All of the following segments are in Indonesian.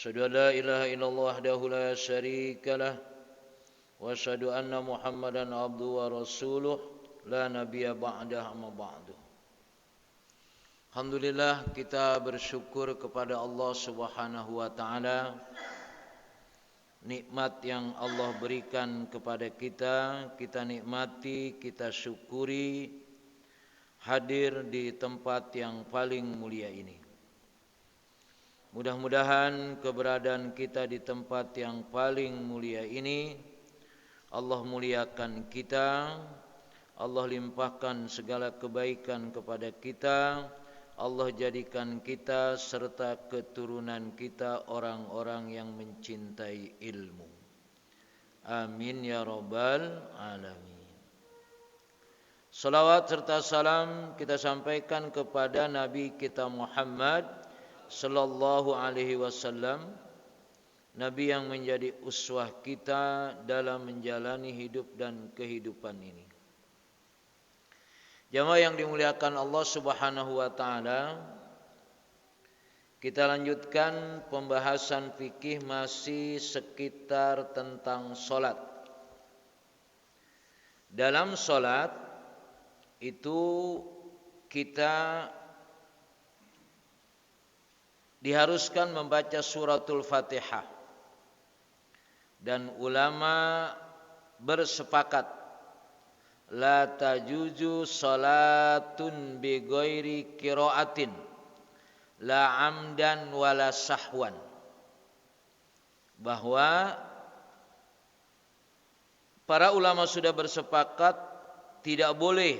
Asyhadu an la ilaha illallah wahdahu la syarika lah wa asyhadu anna Muhammadan abduhu wa rasuluh la nabiyya ba'dah amma ba'du. Alhamdulillah, kita bersyukur kepada Allah Subhanahu wa taala nikmat yang Allah berikan kepada kita nikmati, kita syukuri hadir di tempat yang paling mulia ini. Mudah-mudahan keberadaan kita di tempat yang paling mulia ini Allah muliakan kita, Allah limpahkan segala kebaikan kepada kita, Allah jadikan kita serta keturunan kita orang-orang yang mencintai ilmu. Amin ya rabbal alamin. Salawat serta salam kita sampaikan kepada Nabi kita Muhammad sallallahu alaihi wasallam, Nabi yang menjadi uswah kita dalam menjalani hidup dan kehidupan ini. Jamaah yang dimuliakan Allah Subhanahu wa taala, kita lanjutkan pembahasan fikih masih sekitar tentang salat. Dalam salat itu kita diharuskan membaca suratul Fatihah, dan ulama bersepakat la tajuzu salatun bi ghairi qiraatin la amdan wala sahwan, bahwa para ulama sudah bersepakat tidak boleh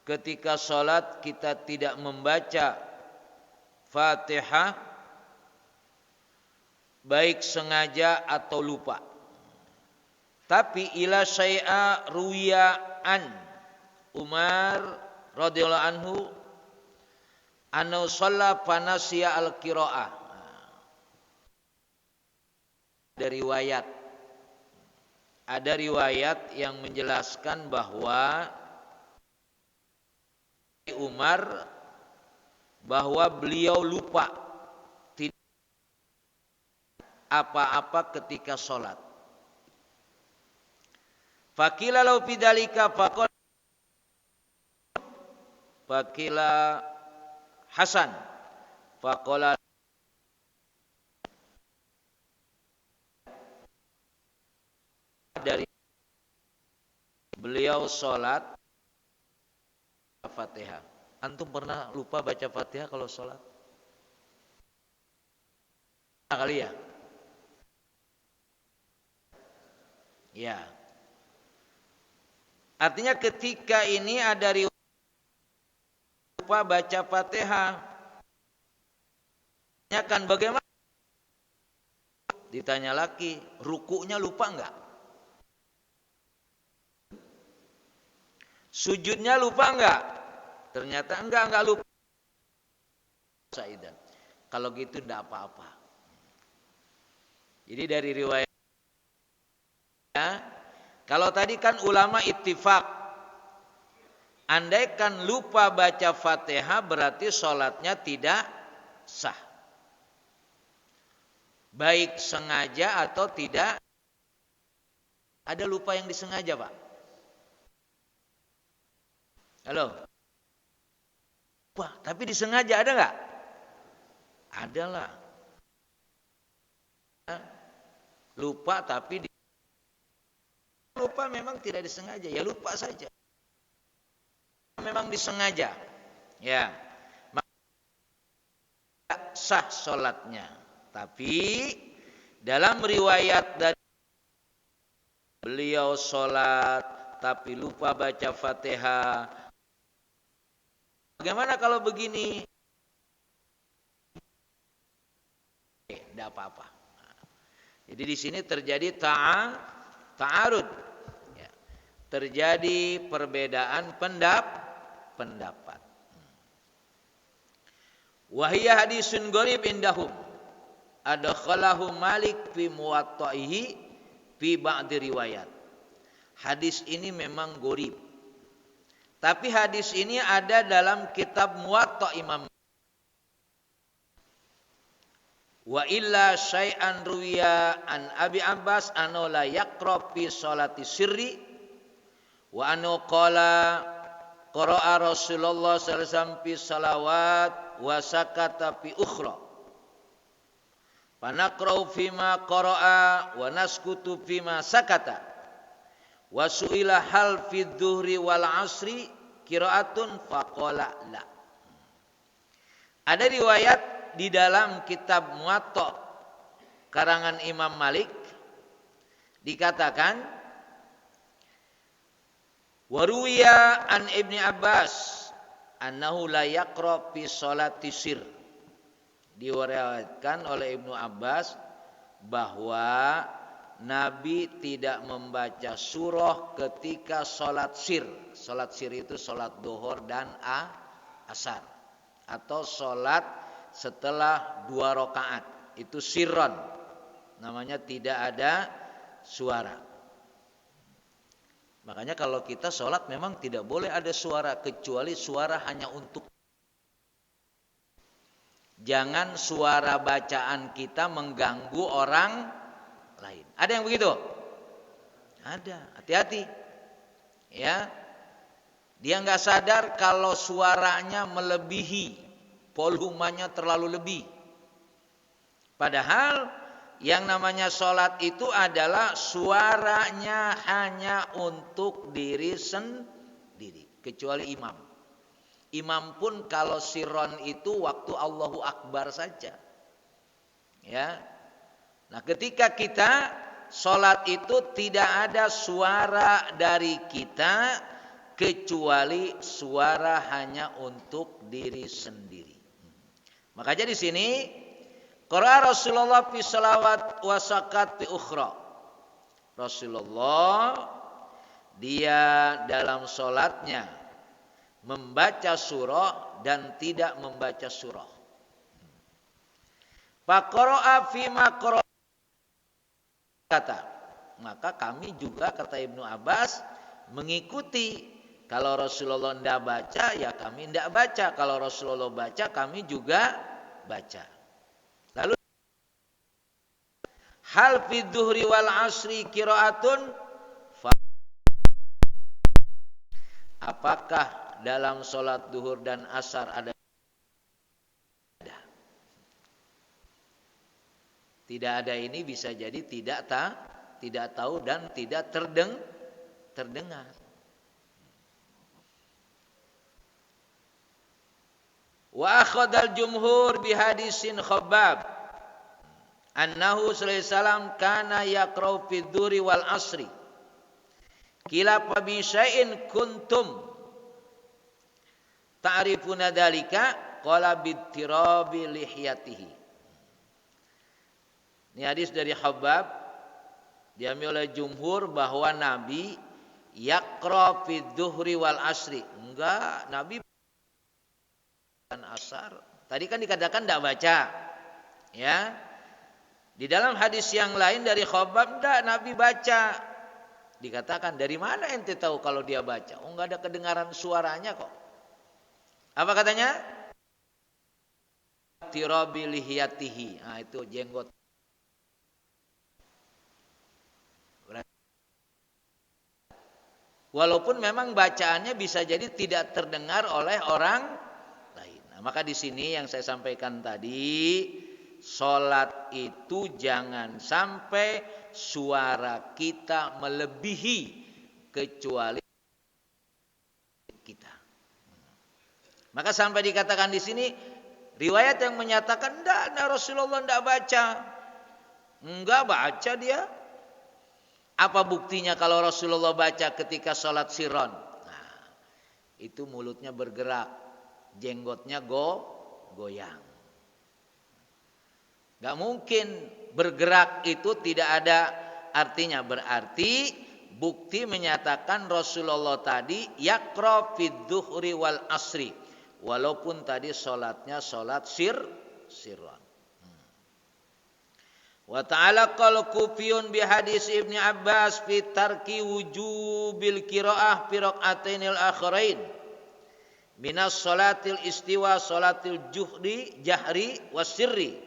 ketika salat kita tidak membaca Fatihah baik sengaja atau lupa. Tapi ila syai'a ruwiya an Umar radhiyallahu anhu anna shalla fanasiya al-qiraah. Ada riwayat yang menjelaskan bahwa Umar bahwa beliau lupa tidak apa-apa ketika sholat. Fakila lau bidalika fakila Hasan fakola dari beliau sholat Fatihah. Antum pernah lupa baca Fatihah kalau sholat? Nah, kali ya? Ya. Artinya ketika ini ada riwayat lupa baca Fatihah, tanyakan bagaimana? Ditanya lagi, rukunya lupa enggak? Sujudnya lupa enggak? Ternyata enggak lupa. Saidan. Kalau gitu enggak apa-apa. Jadi dari riwayat kalau tadi kan ulama ittifaq, andaikan lupa baca Fatihah berarti sholatnya tidak sah, baik sengaja atau tidak. Ada lupa yang disengaja, Pak? Halo? Wah, tapi disengaja ada nggak? Adalah. Lupa tapi lupa memang tidak disengaja, ya lupa saja. Memang disengaja, ya. Maka sah sholatnya. Tapi dalam riwayat dari beliau sholat tapi lupa baca Fatihah. Bagaimana kalau begini? Tidak apa-apa. Jadi di sini terjadi ta'arud. Ya. Terjadi perbedaan pendapat. Wahiyya hadisun gharib indahum. Adakhalahu Malik fi muwatta'ihi fi ba'di riwayat. Hadis ini memang gharib. Tapi hadis ini ada dalam kitab Muwatta Imam. Wa illa syai'an ruwiya an Abi Abbas anu la yaqra fi sholati sirri wa anu qala qara'a Rasulullah sallallahu alaihi wasallam fi salawat wa sakata fi ukhra. Panaqra'u fima qara'a wa naskutu fima sakata. Wa su'ila hal fi dhuhri wal asri qira'atun faqala la. Ada riwayat di dalam kitab Muwatta karangan Imam Malik dikatakan waruwiya an Ibni Abbas annahu la yaqra fi sholati sir. Diriwayatkan oleh Ibnu Abbas bahwa Nabi tidak membaca surah ketika sholat sir. Sholat sir itu sholat duhur dan asar, atau sholat setelah 2 rakaat. Itu sirron, namanya tidak ada suara. Makanya kalau kita sholat memang tidak boleh ada suara, kecuali suara hanya untuk. Jangan suara bacaan kita mengganggu orang lain. Ada yang begitu? Ada, hati-hati. Ya, dia nggak sadar kalau suaranya melebihi, volumenya terlalu lebih. Padahal yang namanya sholat itu adalah suaranya hanya untuk diri sendiri, kecuali imam. Imam pun kalau sirron itu waktu Allahu Akbar saja. Ya. Nah, ketika kita sholat itu tidak ada suara dari kita kecuali suara hanya untuk diri sendiri. Makanya di sini qara'a Rasulullah fi salawat wa sakat fi ukhra. Rasulullah dia dalam sholatnya membaca surah dan tidak membaca surah. Faqara'a fima qara'a kata. Maka kami juga, kata Ibnu Abbas, mengikuti. Kalau Rasulullah tidak baca, ya kami tidak baca. Kalau Rasulullah baca, kami juga baca. Lalu hal fi dhuhri wal asri qiraatun, apakah dalam sholat duhur dan asar ada? Tidak ada ini bisa jadi tidak tahu dan tidak terdengar. Wa akhadal jumhur bihadisin Khabbab annahu sallallahu alaihi wasallam kana yaqra'u fi dhuhri wal asri kila fa bi syai'in kuntum ta'rifuna dzalika qala bittirabi lihyatihi. Ini hadis dari Khabbab, diambil oleh jumhur bahwa Nabi yaqra fi dhuhri wal asri. Enggak, Nabi dan asar. Tadi kan dikatakan tidak baca. Ya. Di dalam hadis yang lain dari Khabbab, enggak, Nabi baca. Dikatakan, dari mana ente tahu kalau dia baca? Oh, enggak ada kedengaran suaranya kok. Apa katanya? Tirabi lihiyatihi. Nah, itu jenggot. Walaupun memang bacaannya bisa jadi tidak terdengar oleh orang lain. Nah, maka di sini yang saya sampaikan tadi, sholat itu jangan sampai suara kita melebihi kecuali kita. Maka sampai dikatakan di sini riwayat yang menyatakan enggak, Rasulullah enggak baca. Enggak baca dia. Apa buktinya kalau Rasulullah baca ketika sholat sirron? Nah, itu mulutnya bergerak, jenggotnya goyang. Enggak mungkin bergerak itu tidak ada artinya. Berarti bukti menyatakan Rasulullah tadi yaqra fid dhuhri wal asri. Walaupun tadi sholatnya sholat sirran. Wa ta'ala qala kufiyun bi hadis Ibni Abbas fi tarki wujubil qiraah fi raq'atainil akhirain minas sholatil istiwa sholatil jahri was sirri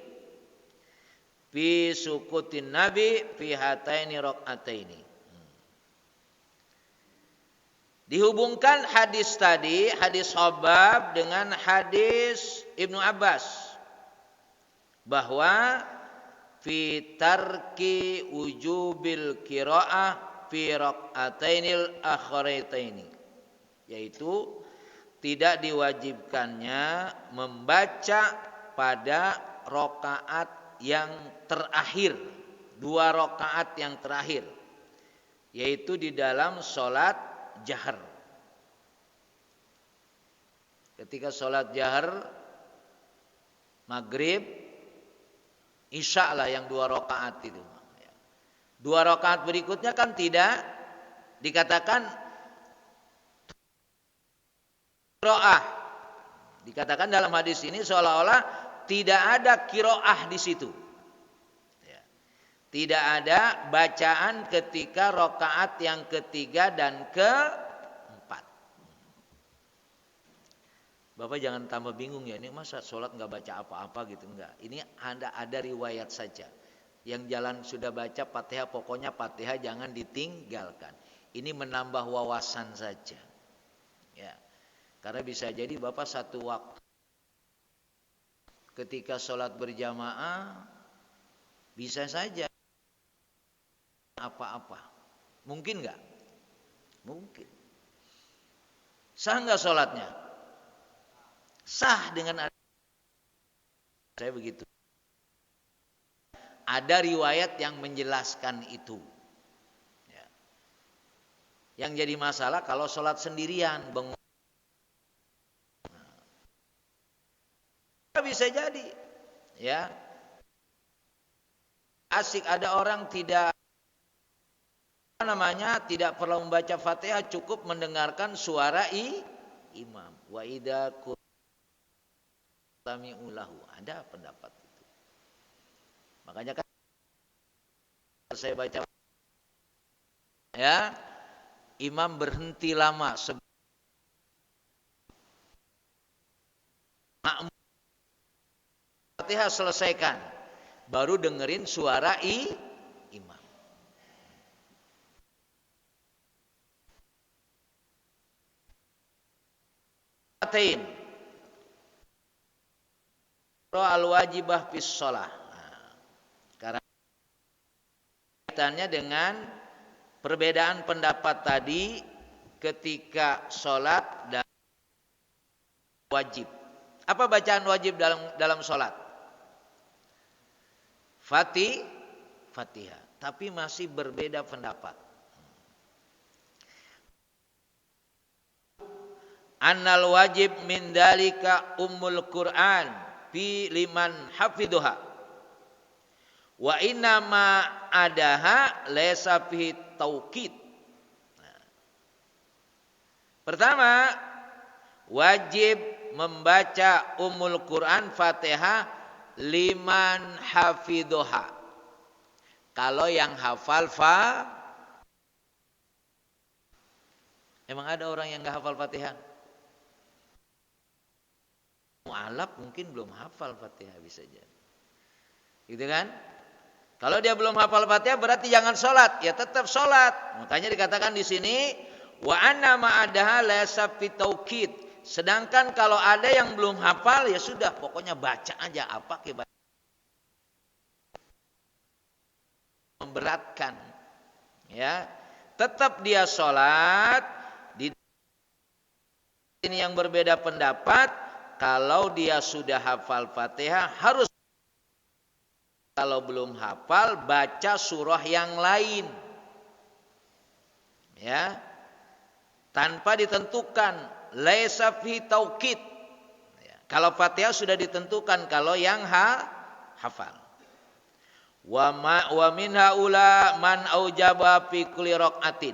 fi sukutin nabi fi hataini rakaataini. Dihubungkan hadis tadi, hadis Khabbab dengan hadis Ibnu Abbas bahwa fi tarki wujubil qiraah fi rakaatainil akhirataini, yaitu tidak diwajibkannya membaca pada rakaat yang terakhir, 2 rakaat yang terakhir, yaitu di dalam sholat jahar. Ketika sholat jahar maghrib, isya lah yang 2 rakaat itu. 2 rakaat berikutnya kan tidak dikatakan qiraah. Dikatakan dalam hadis ini seolah-olah tidak ada qiraah di situ. Tidak ada bacaan ketika rakaat yang ketiga dan keempat. Bapak jangan tambah bingung ya, ini masa sholat nggak baca apa-apa gitu, enggak. Ini ada riwayat saja. Yang jalan sudah baca Fatihah, pokoknya Fatihah jangan ditinggalkan. Ini menambah wawasan saja. Ya. Karena bisa jadi Bapak satu waktu ketika sholat berjamaah bisa saja apa-apa. Mungkin enggak? Mungkin. Sah enggak sholatnya? Sah dengan saya begitu. Ada riwayat yang menjelaskan itu. Ya. Yang jadi masalah kalau sholat sendirian, bengong. Bisa jadi, ya. Asik ada orang tidak tidak perlu membaca Fatihah, cukup mendengarkan suara imam. Wa idza qutami'u lahu. Ada pendapat itu. Makanya kan saya baca ya, imam berhenti lama Fatihah selesaikan, baru dengerin suara imam. Fatain al-wajibah fis shalah. Karena kaitannya dengan perbedaan pendapat tadi ketika sholat dan wajib. Apa bacaan wajib dalam sholat? Fatihah. Tapi masih berbeda pendapat. Annal wajib min dalika ummul Qur'an fi liman hafidhuha. Wa inna ma adaha laysa fi taukid. Pertama, wajib membaca ummul Quran Fatihah liman hafidhuha. Kalau yang hafal emang ada orang yang enggak hafal Fatihah? Mu'alaf mungkin belum hafal Fatihah, bisa jadi. Gitu kan? Kalau dia belum hafal Fatihah berarti jangan sholat, ya tetap sholat. Makanya dikatakan di sini wa anna ma'adaha laysa fi taukid. Sedangkan kalau ada yang belum hafal ya sudah, pokoknya baca aja apa ke baca. Memberatkan. Ya. Tetap dia sholat. Di ini yang berbeda pendapat, kalau dia sudah hafal Fatihah harus, kalau belum hafal baca surah yang lain. Ya. Tanpa ditentukan laisa fi taukid. Ya. Kalau Fatihah sudah ditentukan kalau yang hafal. Wa min haula man aujaba fi kulli raqatin.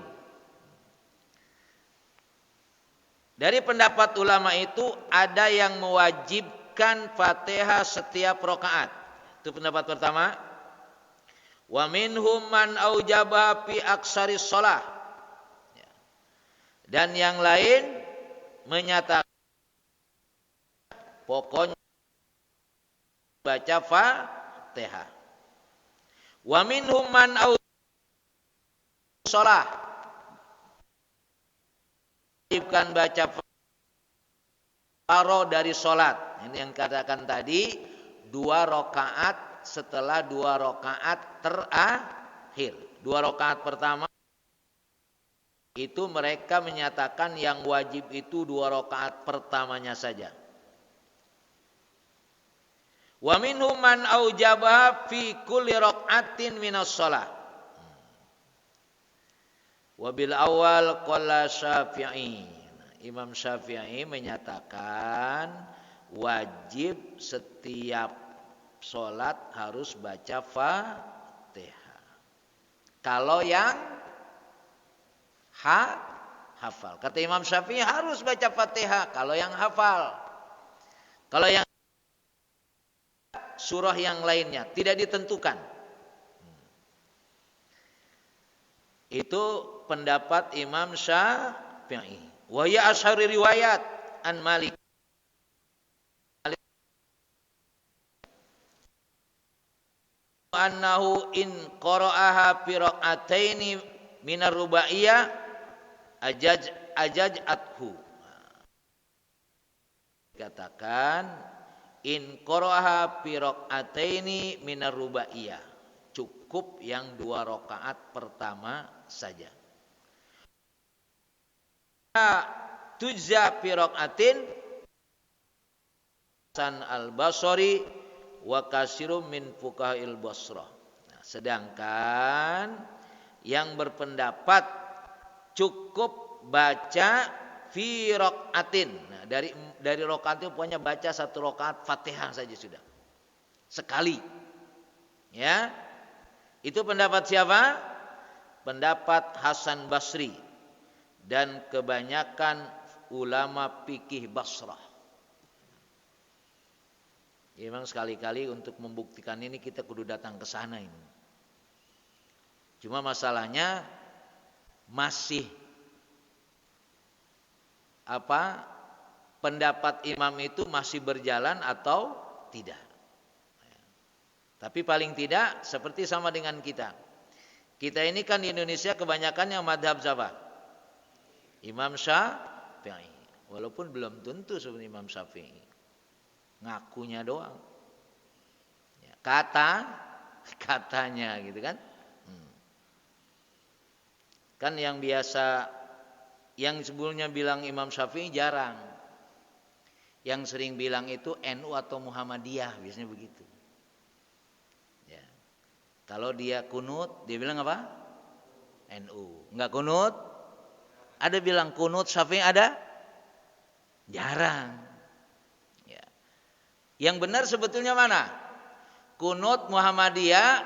Dari pendapat ulama itu ada yang mewajibkan Fatihah setiap rakaat. Itu pendapat pertama. Wa minhum man aujaba fi aksari shalah. Ya. Dan yang lain menyatakan pokoknya baca Fatihah. Wa minhum man shalah, wajibkan baca faro dari salat. Ini yang katakan tadi, 2 rakaat setelah 2 rakaat terakhir. 2 rakaat pertama itu mereka menyatakan yang wajib itu 2 rakaat pertamanya saja. Wa minhum man aujaba fi kulli raka'atin minas shalah. Wa bil awal qala Syafi'i. Imam Syafi'i menyatakan wajib setiap salat harus baca Fatihah. Kalau yang hafal. Kata Imam Syafi'i harus baca Fatihah kalau yang hafal. Kalau yang surah yang lainnya tidak ditentukan. Itu pendapat Imam Syafi'i. Wa ya ashari riwayat an Malik. Annahu in qara'aha fi rak'ataini minar rubaiyah ajajathu. Katakan in qara'aha fi rak'ataini minar rubaiyah. Cukup yang 2 rakaat pertama saja. Tujza fi rak'atin Hasan al-Basri wa kasirum min fuqahil Basrah. Nah, sedangkan yang berpendapat cukup baca fi rak'atin. Nah, dari rakaat itu pokoknya baca 1 rakaat Fatihah saja sudah. Sekali. Ya. Itu pendapat siapa? Pendapat Hasan Basri dan kebanyakan ulama fikih Basrah. Ya, memang sekali-kali untuk membuktikan ini kita kudu datang ke sana ini. Cuma masalahnya masih pendapat imam itu masih berjalan atau tidak. Tapi paling tidak seperti sama dengan kita. Kita ini kan di Indonesia kebanyakan yang madhab siapa? Imam Syafi'i. Walaupun belum tentu seperti Imam Syafi'i. Ngakunya doang. Ya, katanya gitu kan. Kan yang biasa, yang sebelumnya bilang Imam Syafi'i jarang. Yang sering bilang itu NU atau Muhammadiyah, biasanya begitu. Ya. Kalau dia kunut, dia bilang apa? NU. Enggak kunut? Ada bilang kunut Syafi'i ada? Jarang. Ya. Yang benar sebetulnya mana? Kunut Muhammadiyah,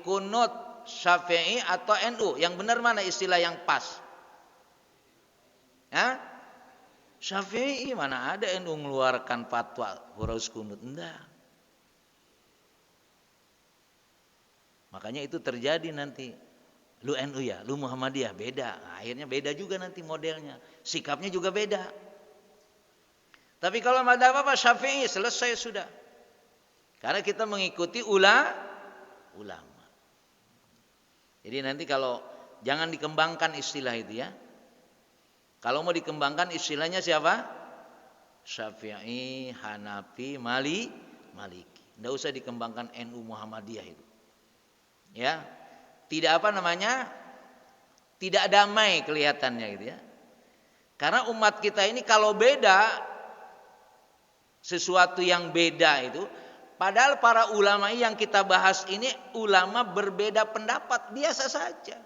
kunut Syafi'i atau NU? Yang benar mana istilah yang pas? Hah? Syafi'i, mana ada NU mengeluarkan fatwa harus kunut? Enggak. Makanya itu terjadi nanti. Lu NU ya, lu Muhammadiyah, beda. Nah, akhirnya beda juga nanti modelnya. Sikapnya juga beda. Tapi kalau madzhab apa? Syafi'i, selesai sudah. Karena kita mengikuti ulama. Jadi nanti kalau jangan dikembangkan istilah itu ya. Kalau mau dikembangkan istilahnya siapa? Syafi'i, Hanafi, Maliki. Enggak usah dikembangkan NU Muhammadiyah itu. Ya. Tidak tidak damai kelihatannya gitu ya. Karena umat kita ini kalau beda, sesuatu yang beda itu, padahal para ulama yang kita bahas ini ulama berbeda pendapat, biasa saja.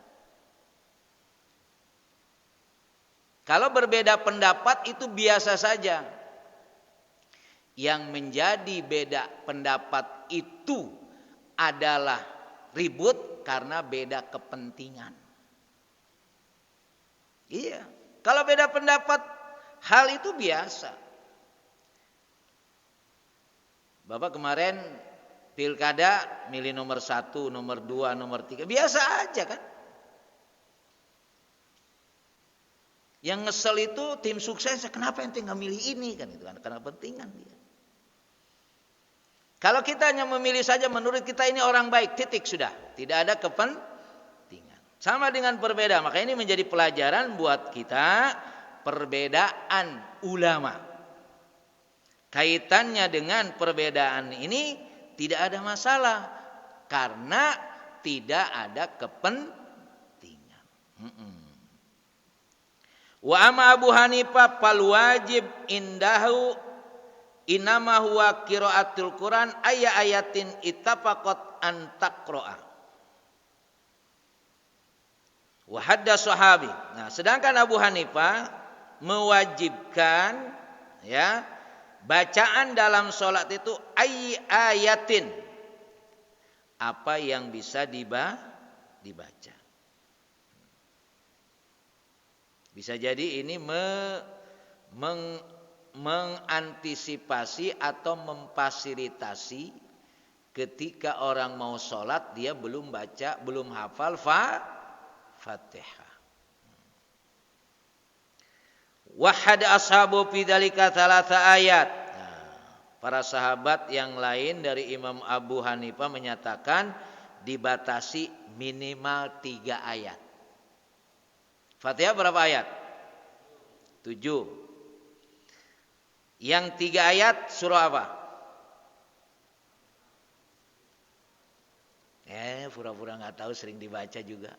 Kalau berbeda pendapat itu biasa saja. Yang menjadi beda pendapat itu adalah ribut karena beda kepentingan. Iya, kalau beda pendapat hal itu biasa. Bapak kemarin pilkada milih nomor 1, nomor 2, nomor 3, biasa aja kan. Yang ngesel itu tim sukses, kenapa ente nggak milih ini kan itu kan, karena kepentingan dia. Kalau kita hanya memilih saja menurut kita ini orang baik, titik sudah. Tidak ada kepentingan. Sama dengan perbedaan. Maka ini menjadi pelajaran buat kita, perbedaan ulama. Kaitannya dengan perbedaan ini tidak ada masalah. Karena tidak ada kepentingan. Wa amma Abu Hanifah fal wajib indahu inama huwa qiraatul Quran ayatin ittafaqat an taqra'a. Wa hadda sahabi. Nah, sedangkan Abu Hanifah mewajibkan ya bacaan dalam salat itu ayatin, apa yang bisa dibaca. Bisa jadi ini mengantisipasi atau memfasilitasi ketika orang mau sholat dia belum baca, belum hafal Fatihah. Wahad ashabu fi dzalika thalatha ayat. Para sahabat yang lain dari Imam Abu Hanifah menyatakan dibatasi minimal 3 ayat. Fatihah berapa ayat? 7. Yang 3 ayat surah apa? Pura-pura nggak tahu, sering dibaca juga.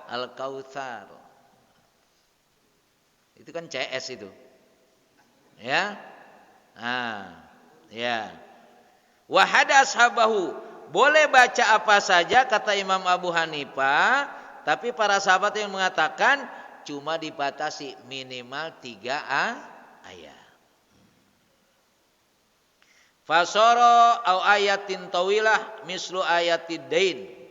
Al-Kautsar. Itu kan CS itu. Ya. Ya. Wahada ashabahu. Boleh baca apa saja kata Imam Abu Hanifah, tapi para sahabat yang mengatakan cuma dibatasi minimal 3 ayat. Fasara au ayatin tawilah mislu ayatid dain.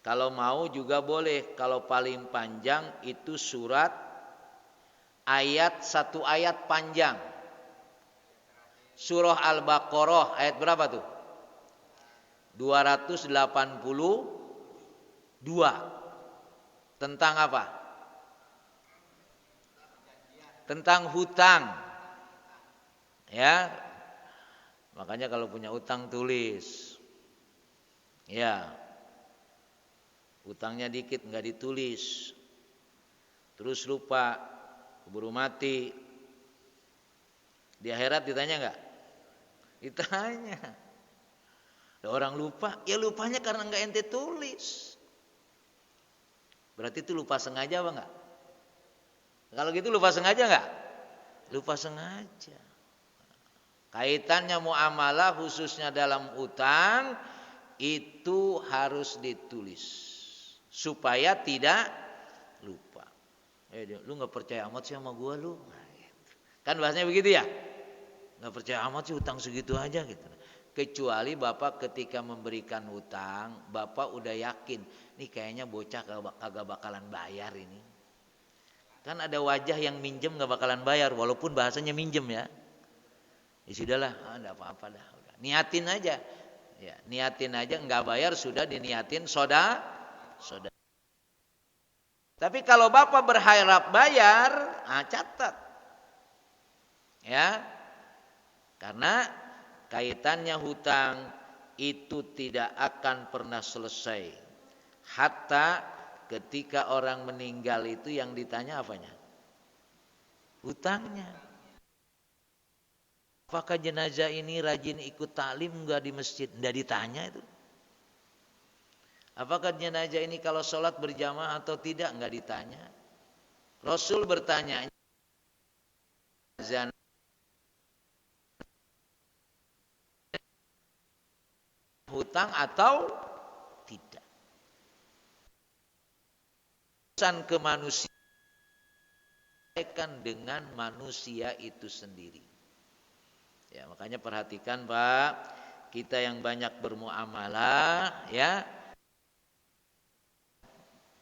Kalau mau juga boleh, kalau paling panjang itu surat ayat 1 ayat panjang. Surah Al-Baqarah ayat berapa tuh? 282. Tentang apa? Tentang hutang. Ya. Makanya kalau punya utang tulis. Ya. Utangnya dikit enggak ditulis. Terus lupa, keburu mati. Di akhirat ditanya enggak? Ditanya. Orang lupa, ya lupanya karena enggak ente tulis. Berarti itu lupa sengaja apa enggak? Kalau gitu lupa sengaja enggak? Lupa sengaja. Kaitannya muamalah khususnya dalam utang itu harus ditulis supaya tidak lupa. Lu enggak percaya amat sih sama gua lu. Kan bahasanya begitu ya? Enggak percaya amat sih utang segitu aja gitu. Kecuali Bapak ketika memberikan hutang, Bapak udah yakin, nih kayaknya bocah kagak bakalan bayar ini. Kan ada wajah yang minjem gak bakalan bayar, walaupun bahasanya minjem ya. Ya sudahlah, enggak apa-apa dah. Udah. Niatin aja. Ya, niatin aja, enggak bayar sudah diniatin soda. Tapi kalau Bapak berharap bayar, catat. Ya. Karena kaitannya hutang itu tidak akan pernah selesai. Hatta ketika orang meninggal itu yang ditanya apanya? Hutangnya. Apakah jenazah ini rajin ikut taklim enggak di masjid? Enggak ditanya itu. Apakah jenazah ini kalau sholat berjamaah atau tidak? Enggak ditanya. Rasul bertanya, hutang atau tidak. Urusan kemanusiaan dengan manusia itu sendiri. Ya, makanya perhatikan Pak, kita yang banyak bermuamalah ya.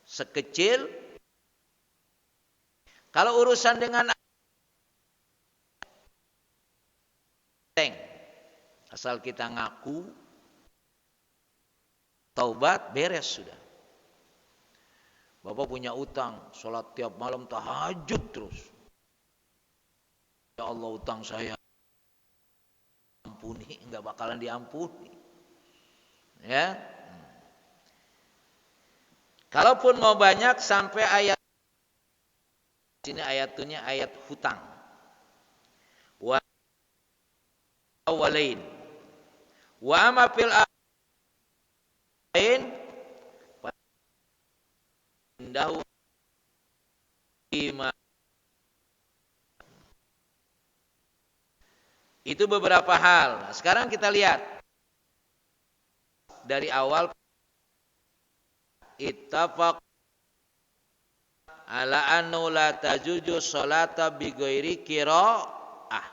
Sekecil kalau urusan dengan asal kita ngaku taubat beres sudah. Bapak punya utang, sholat tiap malam tahajud terus. Ya Allah, utang saya ampuni, enggak bakalan diampuni. Ya. Kalaupun mau banyak sampai ayat sini, ayatnya ayat hutang. Wa awalain. Wa ama fil ain indahu ima. Itu beberapa hal. Nah, sekarang kita lihat dari awal, ittafaq ala annu la tajuju sholata bi ghairi qiraah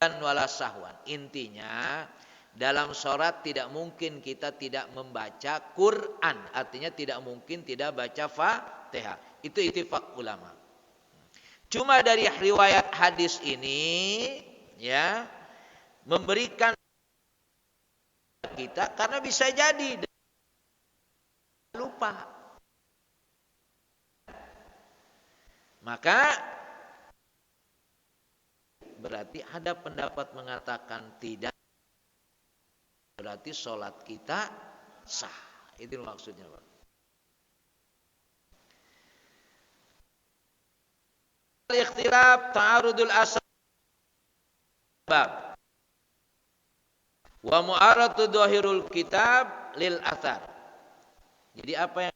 dan wala sahwan. Intinya dalam sholat tidak mungkin kita tidak membaca Quran. Artinya tidak mungkin tidak baca Fatihah. Itu ittifaq ulama. Cuma dari riwayat hadis ini ya memberikan kita, karena bisa jadi lupa. Maka berarti ada pendapat mengatakan tidak, berarti sholat kita sah. Itu maksudnya, Pak. Ikhtilaf ta'arudul asbab wa mu'aratu dhahirul kitab lil athar. Jadi apa yang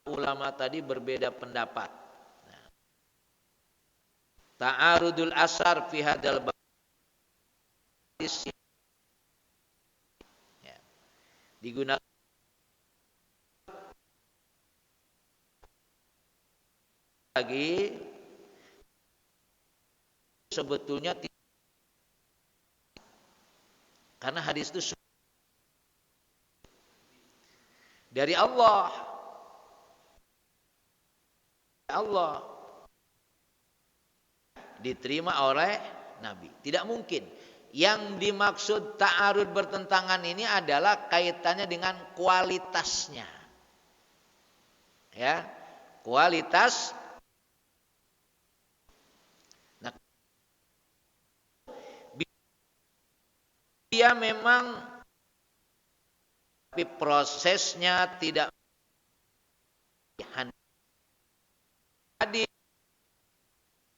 ulama tadi berbeda pendapat. Nah, ta'arudul asar fi hadal ya, digunakan lagi sebetulnya karena hadis itu dari Allah diterima oleh Nabi. Tidak mungkin. Yang dimaksud ta'arud bertentangan ini adalah kaitannya dengan kualitasnya. Ya, kualitas. Nah, dia memang tapi prosesnya tidak hadir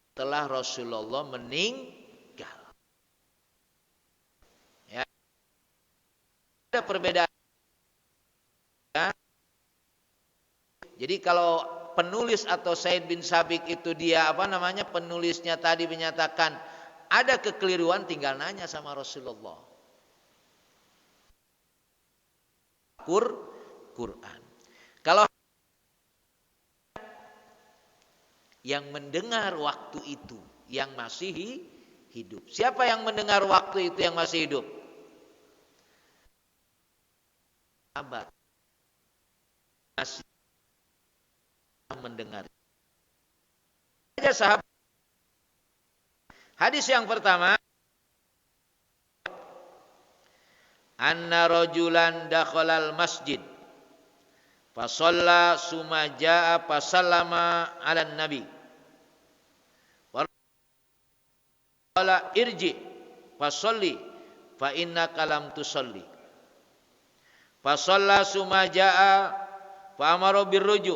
setelah Rasulullah meninggal. Ya. Ada perbedaan. Ya. Jadi kalau penulis atau Said bin Sabik itu dia penulisnya tadi menyatakan ada kekeliruan, tinggal nanya sama Rasulullah. Quran. Kalau yang mendengar waktu itu yang masih hidup. Siapa yang mendengar waktu itu yang masih hidup? Sahabat. Masih mendengar. Sahabat. Hadis yang pertama, anna rajulan dakhalal masjid fa shalla summa jaa fa sallama 'alan nabi wa qala irji fa sholli fa innaka lam tusalli fa shalla summa jaa fa amara birruju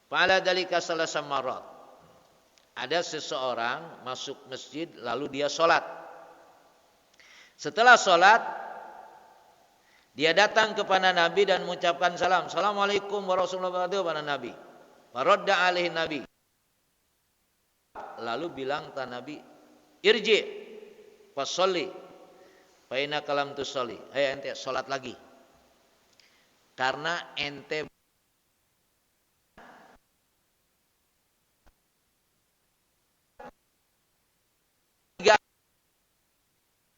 fa ala dalika salasa marat. Ada seseorang masuk masjid lalu dia sholat. Setelah sholat, dia datang kepada Nabi dan mengucapkan salam. Assalamualaikum warahmatullahi wabarakatuh kepada Nabi. Faradda alaihi Nabi. Lalu bilang ta Nabi, irji fasolli fa innaka lam tusolli. Ente sholat lagi. Karena ente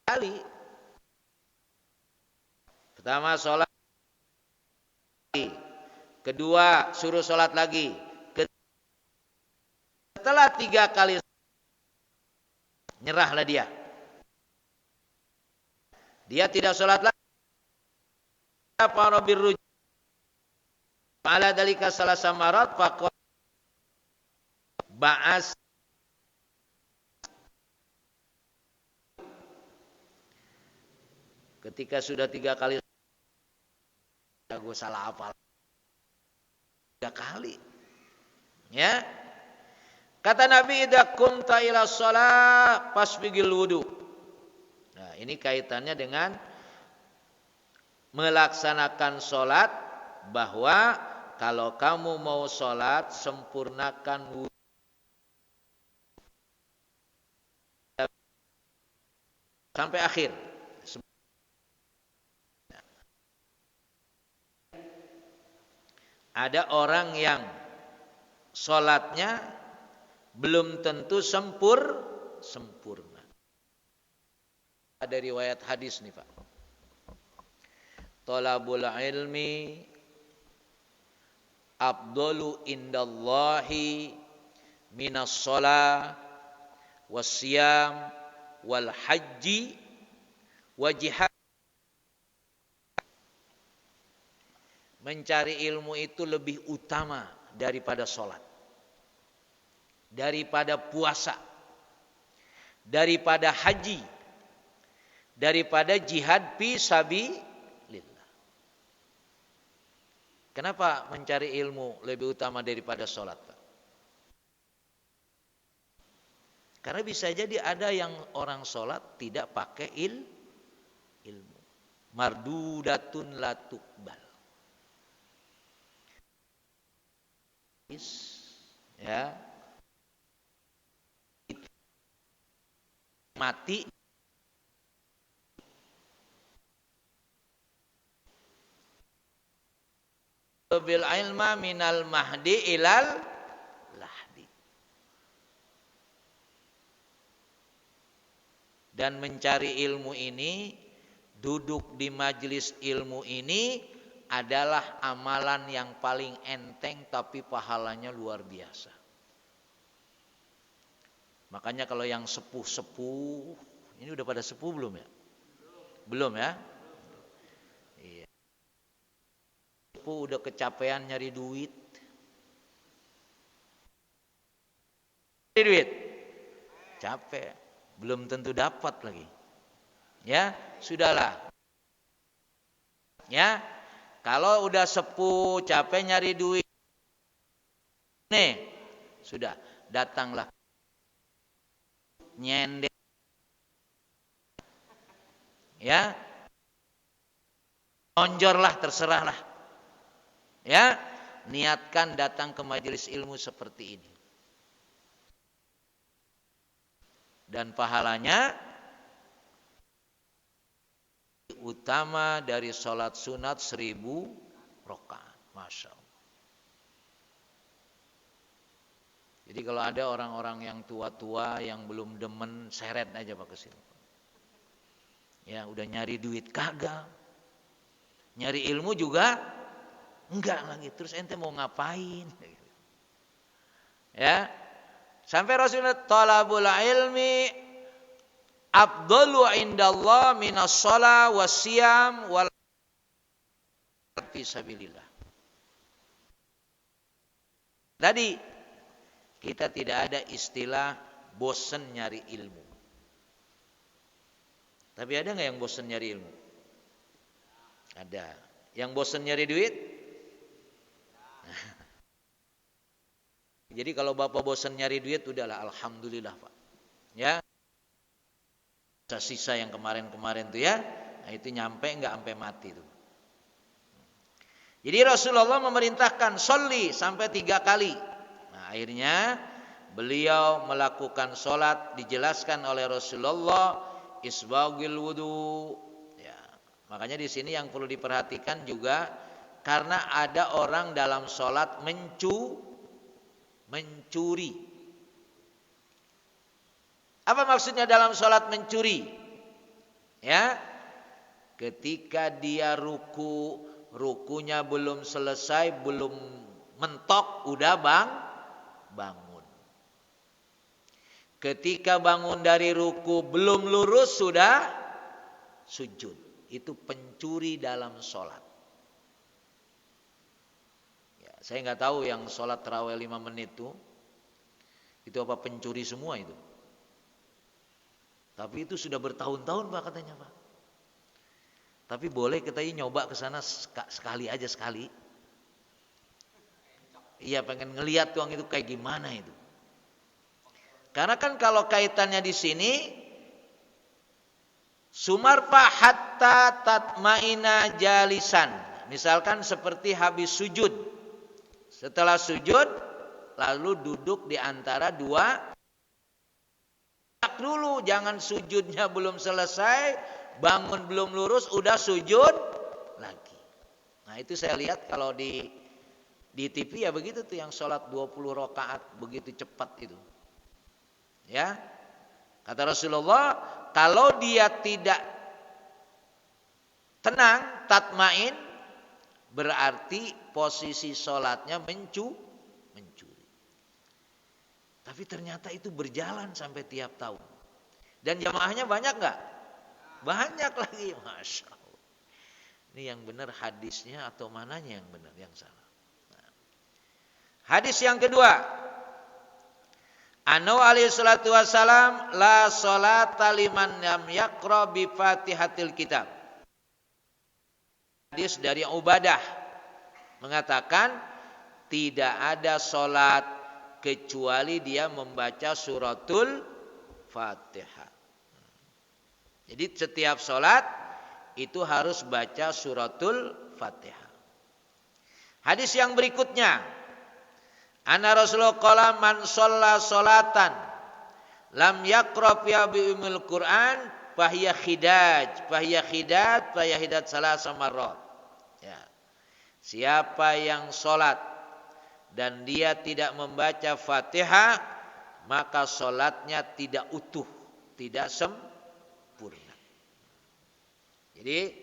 kali. Pertama sholat, kedua suruh sholat lagi. Setelah 3 kali nyerahlah dia. Dia tidak sholat lagi. Para birruj. Ala dalika salasa marat faqala ba'as ketika sudah 3 kali, gue salah apa? 3 kali. Ya. Kata Nabi, idza qumta ila shalah fasbigil wudu. Nah, ini kaitannya dengan melaksanakan sholat, bahwa kalau kamu mau sholat sempurnakan wudu sampai akhir. Ada orang yang sholatnya belum tentu sempurna. Ada riwayat hadis nih Pak. Talabul ilmi afdalu indallahi minas shalah wassiyam wal haji wa jihad. Mencari ilmu itu lebih utama daripada sholat, daripada puasa, daripada haji, daripada jihad fi sabilillah. Kenapa mencari ilmu lebih utama daripada sholat, Pak? Karena bisa jadi ada yang orang sholat tidak pakai ilmu. Mardudatun la tuqbal. Ya, mati bil ilma minal mahdi ilal lahdi. Dan mencari ilmu ini, duduk di majelis ilmu ini adalah amalan yang paling enteng tapi pahalanya luar biasa. Makanya kalau yang sepuh-sepuh, ini udah pada sepuh belum ya? Belum ya? Iya. Sepuh udah kecapean nyari duit. Nyari duit. Capek, belum tentu dapat lagi. Ya, sudahlah. Ya. Kalau udah sepuh, capek nyari duit, nih, sudah, datanglah nyender, ya, onjorlah, terserahlah, ya, niatkan datang ke majelis ilmu seperti ini, dan pahalanya utama dari sholat sunat 1000 rakaat. Masya Allah. Jadi kalau ada orang-orang yang tua-tua yang belum demen, seret aja Pak ke sini. Ya, udah nyari duit kagak. Nyari ilmu juga enggak lagi. Terus ente mau ngapain? Ya. Sampai Rasulullah talabul ilmi afdalu indallah minas shalah wassiyam wal fi sabilillah. Tadi kita tidak ada istilah bosan nyari ilmu. Tapi ada enggak yang bosan nyari ilmu? Ada. Yang bosan nyari duit? Jadi kalau Bapak bosan nyari duit, udahlah alhamdulillah Pak. Ya. Sisa yang kemarin-kemarin tuh ya, nah itu nyampe enggak sampai mati tuh. Jadi Rasulullah memerintahkan sholli sampai 3 kali. Nah, akhirnya beliau melakukan sholat, dijelaskan oleh Rasulullah isbagil wudu. Ya, makanya di sini yang perlu diperhatikan juga, karena ada orang dalam sholat mencuri. Apa maksudnya dalam sholat mencuri? Ya, ketika dia rukunya belum selesai, belum mentok, udah bangun. Ketika bangun dari ruku belum lurus, sudah sujud. Itu pencuri dalam sholat. Ya, saya nggak tahu yang sholat tarawih 5 menit itu. Itu apa pencuri semua itu? Tapi itu sudah bertahun-tahun Pak katanya Pak. Tapi boleh kita ini nyoba ke sana sekali aja sekali. Iya pengen ngelihat uang itu kayak gimana itu. Karena kan kalau kaitannya di sini sumarfa hatta tatmaina jalisan. Misalkan seperti habis sujud. Setelah sujud lalu duduk di antara dua dulu, jangan sujudnya belum selesai, bangun belum lurus udah sujud lagi. Nah, itu saya lihat kalau di TV ya begitu tuh yang sholat 20 rakaat begitu cepat itu. Ya. Kata Rasulullah, kalau dia tidak tenang, tatmain, berarti posisi sholatnya mencuri. Tapi ternyata itu berjalan sampai tiap tahun. Dan jamaahnya banyak nggak? Banyak lagi, masya Allah. Ini yang benar hadisnya atau mananya yang benar, yang salah? Nah. Hadis yang kedua, Anu alaihi salatu wassalam la sholata liman lam yaqra bi Fatihatil Kitab. Hadis dari Ubadah mengatakan tidak ada sholat kecuali dia membaca suratul Fatihah. Jadi setiap sholat itu harus baca suratul Fatihah. Hadis yang berikutnya, anna Rasulullah qala man shalla sholatan lam yaqra fiha bi ummil Qur'an fahiya khidaj salasa marrat. Ya. Siapa yang sholat dan dia tidak membaca Fatihah, maka sholatnya tidak utuh, tidak sempurna. Jadi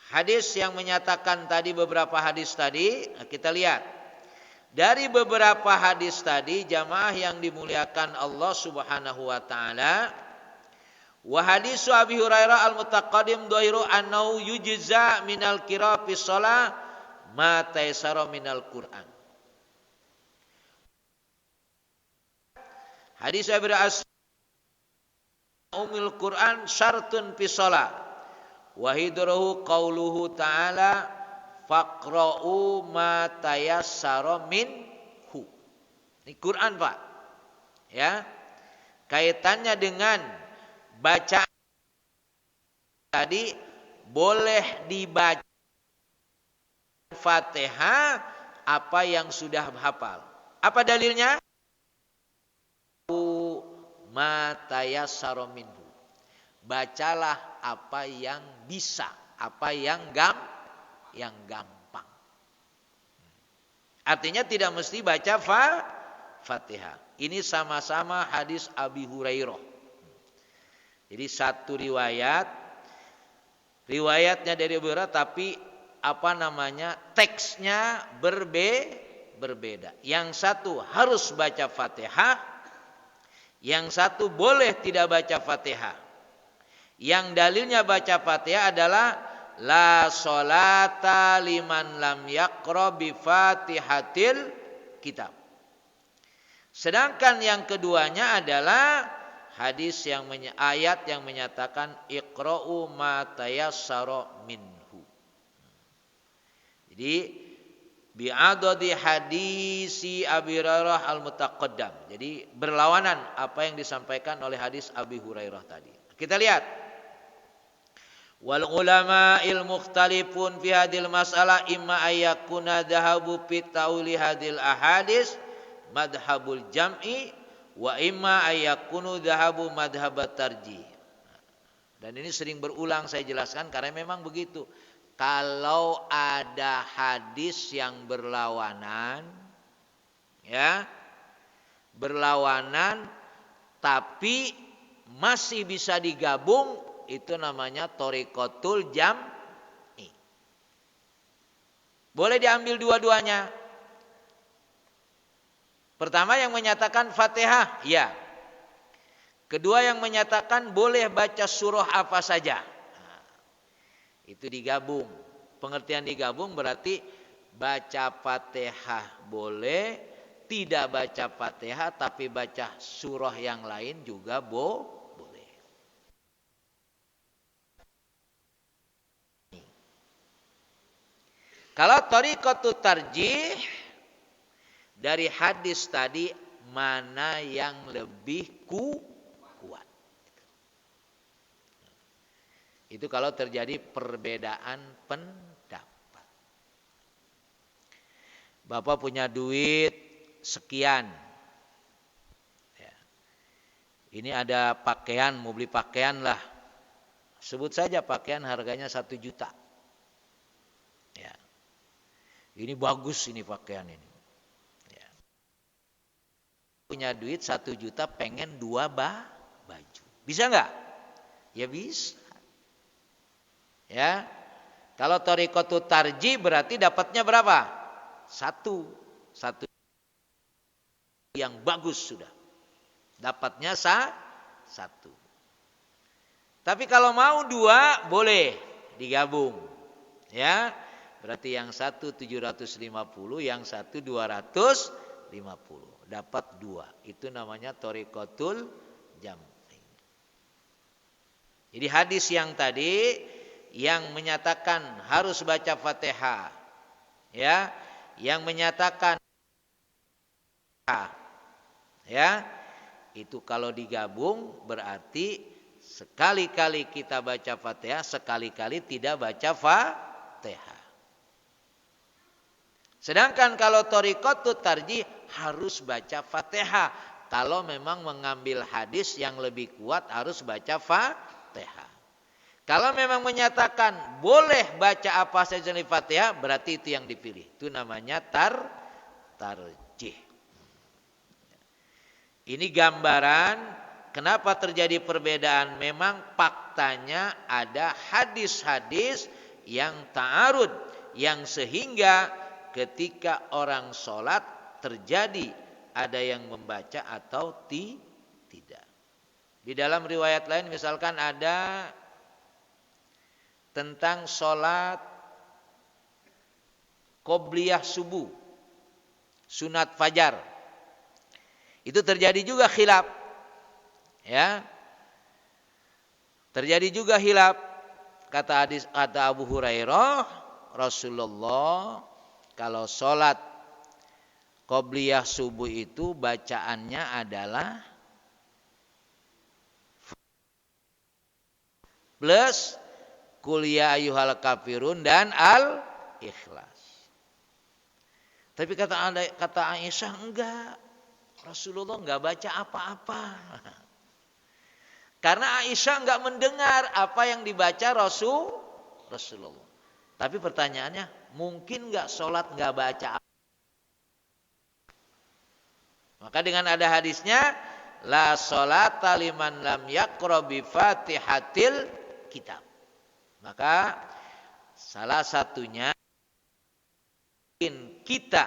hadis yang menyatakan tadi, beberapa hadis tadi, kita lihat. Dari beberapa hadis tadi, jamaah yang dimuliakan Allah Subhanahu wa taala, wa hadisu Abi Hurairah al-mutaqaddim dhahiru annahu yujza minal qira'a fi shalah ma tayassara minal Qur'an. Hadis Abi Hurairah umil Quran syartun fi shalah wa hidrahu qauluhu ta'ala faqra'u ma tayassara minhu. Ini Quran Pak. Ya. Kaitannya dengan bacaan tadi, boleh dibaca Fatihah apa yang sudah hafal. Apa dalilnya? Ma tayassara minhu. Bacalah apa yang bisa, apa yang gampang. Artinya tidak mesti baca Fatihah. Ini sama-sama hadis Abi Hurairah. Jadi satu riwayatnya dari Abu Hurairah, tapi teksnya berbeda. Yang satu harus baca Fatihah, yang satu boleh tidak baca Fatihah. Yang dalilnya baca Fatihah adalah la sholata liman lam yaqra bi Fatihatil Kitab. Sedangkan yang keduanya adalah ayat yang menyatakan iqra'u ma tayassara minhu. Jadi bi'adadi hadisi Abi Hurairah al-mutaqaddam. Jadi berlawanan apa yang disampaikan oleh hadis Abi Hurairah tadi. Kita lihat. Wal ulama il mukhtalifun fi hadil mas'alah imma ayyakuna dhahabu fi ta'wili hadil ahadis madhabul jam'i wa imma ayyakunu dhahabu madhabat tarjih. Dan ini sering berulang saya jelaskan karena memang begitu. Kalau ada hadis yang berlawanan, tapi masih bisa digabung, itu namanya thoriqatul jam'i. Boleh diambil dua-duanya. Pertama yang menyatakan Fatihah, ya. Kedua yang menyatakan boleh baca surah apa saja. Itu digabung. Pengertian digabung berarti baca Fatihah boleh, tidak baca Fatihah tapi baca surah yang lain juga boleh. Kalau thariqatut tarjih dari hadis tadi, mana yang lebih kuat. Itu kalau terjadi perbedaan pendapat. Bapak punya duit sekian. Ya. Ini ada pakaian, mau beli pakaian lah. Sebut saja pakaian harganya 1 juta. Ya. Ini bagus ini pakaian ini. Ya. Punya duit 1 juta pengen 2 baju. Bisa nggak? Ya bisa. Ya. Kalau thariqatut tarjih berarti dapatnya berapa? 1 yang bagus sudah. Dapatnya 1. Tapi kalau mau 2 boleh digabung. Ya. Berarti yang 1 750, yang 1 250. Dapat 2. Itu namanya thariqatul jam'i. Jadi hadis yang tadi yang menyatakan harus baca Fatihah, ya, yang menyatakan, ya, itu kalau digabung berarti sekali-kali kita baca Fatihah, sekali-kali tidak baca Fatihah. Sedangkan kalau thariqatut tarjih harus baca Fatihah. Kalau memang mengambil hadis yang lebih kuat harus baca Fatihah. Kalau memang menyatakan boleh baca apa saja di Fatihah, berarti itu yang dipilih. Itu namanya tarjih. Ini gambaran kenapa terjadi perbedaan. Memang faktanya ada hadis-hadis yang ta'arud, yang sehingga ketika orang sholat terjadi ada yang membaca atau tidak. Di dalam riwayat lain misalkan ada tentang sholat qobliyah subuh, sunat fajar. Itu terjadi juga khilaf. Ya. Terjadi juga khilaf. Kata Abu Hurairah, Rasulullah kalau sholat qobliyah subuh itu bacaannya adalah plus Qul ya ayyuhal kafirun dan al-ikhlas. Tapi kata Aisyah enggak. Rasulullah enggak baca apa-apa. Karena Aisyah enggak mendengar apa yang dibaca Rasulullah. Tapi pertanyaannya, mungkin enggak sholat enggak baca apa? Maka dengan ada hadisnya, la sholata liman lam yaqra bi Fatihatil kitab. Maka salah satunya kita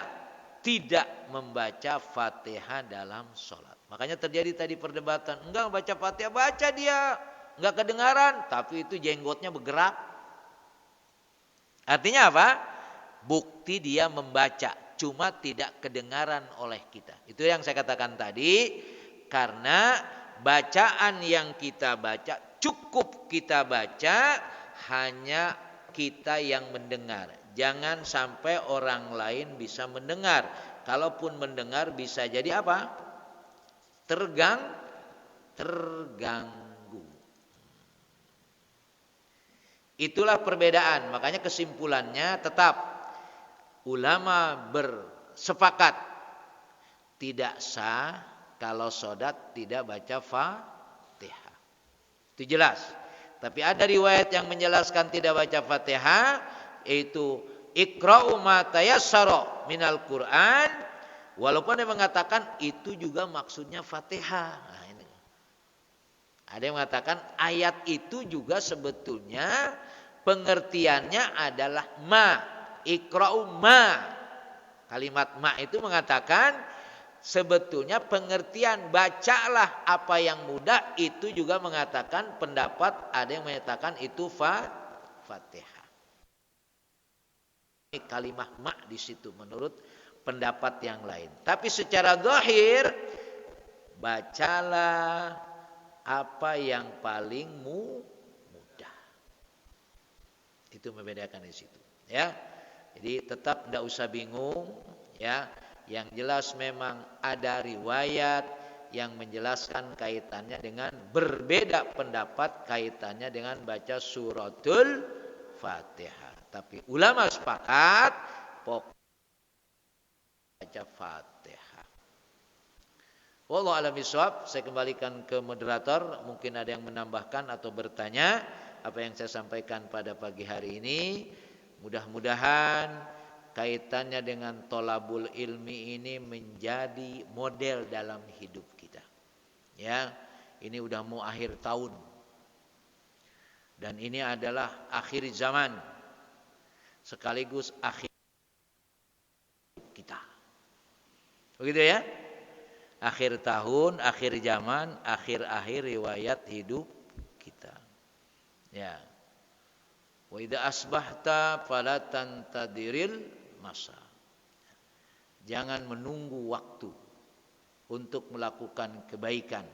tidak membaca Fatihah dalam sholat. Makanya terjadi tadi perdebatan. Enggak baca Fatihah, baca dia. Enggak kedengaran, tapi itu jenggotnya bergerak. Artinya apa? Bukti dia membaca, cuma tidak kedengaran oleh kita. Itu yang saya katakan tadi. Karena bacaan yang kita baca, cukup kita baca, hanya kita yang mendengar. Jangan sampai orang lain bisa mendengar. Kalaupun mendengar bisa jadi apa? Terganggu. Itulah perbedaan. Makanya kesimpulannya tetap ulama bersepakat tidak sah kalau sholat tidak baca Fatihah. Itu jelas. Tapi ada riwayat yang menjelaskan tidak baca Fatihah, yaitu iqra'u ma tayassara minal Qur'an, walaupun dia mengatakan itu juga maksudnya Fatihah. Nah, ini. Ada yang mengatakan ayat itu juga sebetulnya pengertiannya adalah ma, iqra'u ma. Kalimat ma itu mengatakan sebetulnya pengertian bacalah apa yang mudah, itu juga mengatakan pendapat ada yang menyatakan itu Fatihah. Kalimat ma di situ menurut pendapat yang lain. Tapi secara zahir bacalah apa yang paling mudah. Itu membedakan di situ, ya. Jadi tetap tidak usah bingung, ya. Yang jelas memang ada riwayat yang menjelaskan kaitannya dengan berbeda pendapat kaitannya dengan baca suratul Fatihah. Tapi ulama sepakat pokok baca Fatihah. Wallahu a'lam bishawab. Saya kembalikan ke moderator, mungkin ada yang menambahkan atau bertanya apa yang saya sampaikan pada pagi hari ini. Mudah-mudahan kaitannya dengan tolabul ilmi ini menjadi model dalam hidup kita. Ya, ini udah mau akhir tahun. Dan ini adalah akhir zaman. Sekaligus akhir kita. Begitu ya? Akhir tahun, akhir zaman, akhir-akhir riwayat hidup kita. Ya. Wa idza asbahta fala tantadiril masa. Jangan menunggu waktu untuk melakukan kebaikan,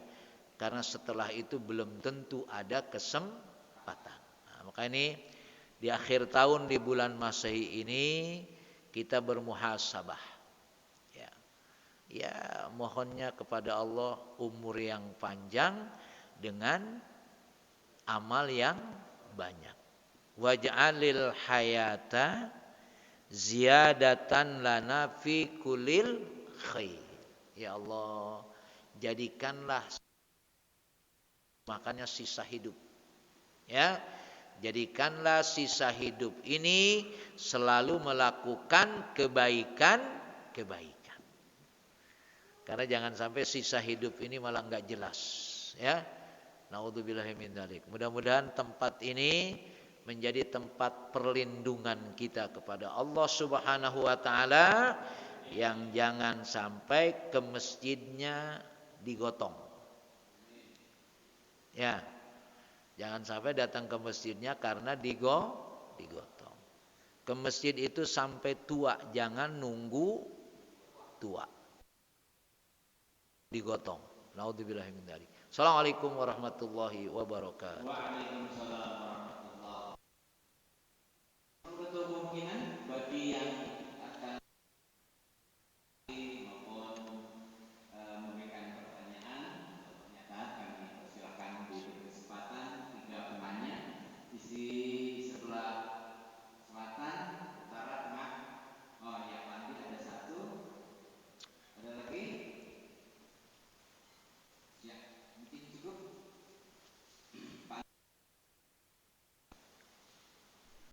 karena setelah itu belum tentu ada kesempatan. Nah, maka ini di akhir tahun di bulan Masehi ini kita bermuhasabah. Ya, mohonnya kepada Allah umur yang panjang dengan amal yang banyak. Waj'alil hayata ziyadatan lana fi kulil khair. Ya Allah, jadikanlah makanya sisa hidup. Ya, jadikanlah sisa hidup ini selalu melakukan kebaikan. Karena jangan sampai sisa hidup ini malah enggak jelas, ya. Naudzubillahi min dzalik. Mudah-mudahan tempat ini menjadi tempat perlindungan kita kepada Allah Subhanahu wa taala, yang jangan sampai ke masjidnya digotong. Ya. Jangan sampai datang ke masjidnya karena digotong. Ke masjid itu sampai tua, jangan nunggu tua digotong. Naudzubillahi min dzalik. Assalamualaikum warahmatullahi wabarakatuh. Waalaikumsalam.